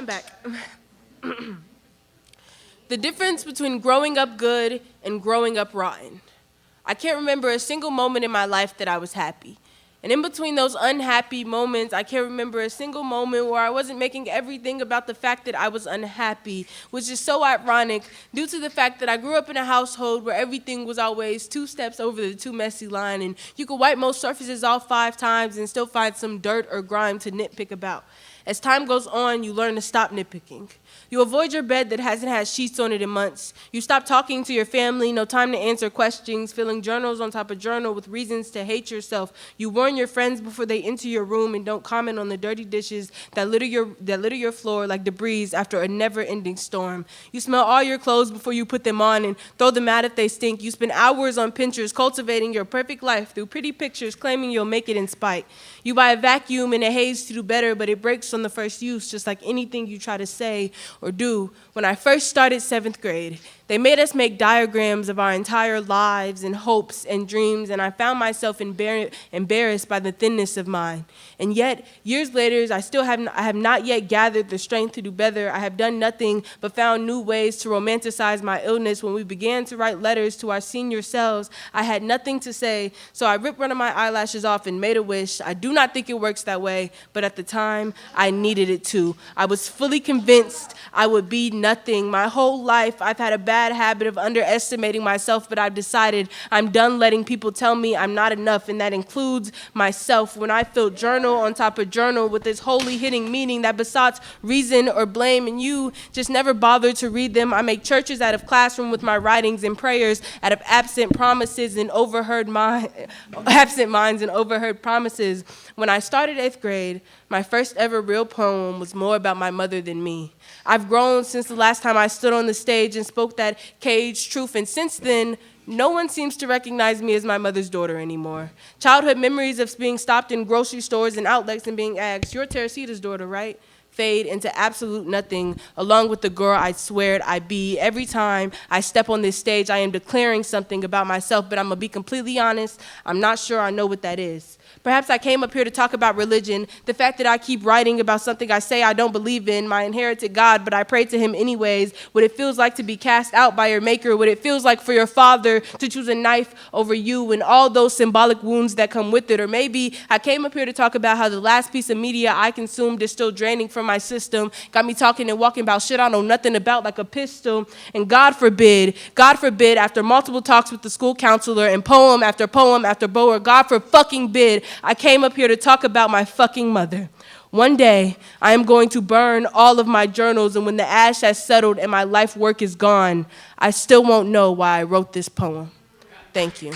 back. The difference between growing up good and growing up rotten. I can't remember a single moment in my life that I was happy. And in between those unhappy moments, I can't remember a single moment where I wasn't making everything about the fact that I was unhappy, which is so ironic due to the fact that I grew up in a household where everything was always 2 steps over the too messy line, and you could wipe most surfaces off 5 times and still find some dirt or grime to nitpick about. As time goes on, you learn to stop nitpicking. You avoid your bed that hasn't had sheets on it in months. You stop talking to your family, no time to answer questions, filling journals on top of journal with reasons to hate yourself. You warn your friends before they enter your room and don't comment on the dirty dishes that litter your floor like debris after a never-ending storm. You smell all your clothes before you put them on and throw them out if they stink. You spend hours on Pinterest cultivating your perfect life through pretty pictures claiming you'll make it in spite. You buy a vacuum and a haze to do better, but it breaks on the first use, just like anything you try to say or do. When I first started 7th grade, they made us make diagrams of our entire lives and hopes and dreams, and I found myself embarrassed by the thinness of mine. And yet, years later, I have not yet gathered the strength to do better. I have done nothing but found new ways to romanticize my illness. When we began to write letters to our senior selves, I had nothing to say, so I ripped one of my eyelashes off and made a wish. I do not think it works that way, but at the time, I needed it to. I was fully convinced I would be nothing. My whole life, I've had a bad habit of underestimating myself, but I've decided I'm done letting people tell me I'm not enough, and that includes myself. When I filled journal on top of journal with this wholly hidden meaning that besought reason or blame, and you just never bothered to read them. I make churches out of classroom with my writings and prayers out of absent promises and absent minds and overheard promises. When I started 8th grade, my first ever real poem was more about my mother than me. I've grown since the last time I stood on the stage and spoke that caged truth, and since then, no one seems to recognize me as my mother's daughter anymore. Childhood memories of being stopped in grocery stores and outlets and being asked, "You're Teresita's daughter, right?" fade into absolute nothing, along with the girl I sweared I'd be. Every time I step on this stage, I am declaring something about myself, but I'm gonna be completely honest, I'm not sure I know what that is. Perhaps I came up here to talk about religion, the fact that I keep writing about something I say I don't believe in, my inherited God, but I pray to him anyways, what it feels like to be cast out by your maker, what it feels like for your father to choose a knife over you, and all those symbolic wounds that come with it. Or maybe I came up here to talk about how the last piece of media I consumed is still draining from my system, got me talking and walking about shit I know nothing about like a pistol. And God forbid, after multiple talks with the school counselor and poem after poem after poem, God for fucking bid, I came up here to talk about my fucking mother. One day, I am going to burn all of my journals, and when the ash has settled and my life work is gone, I still won't know why I wrote this poem. Thank you.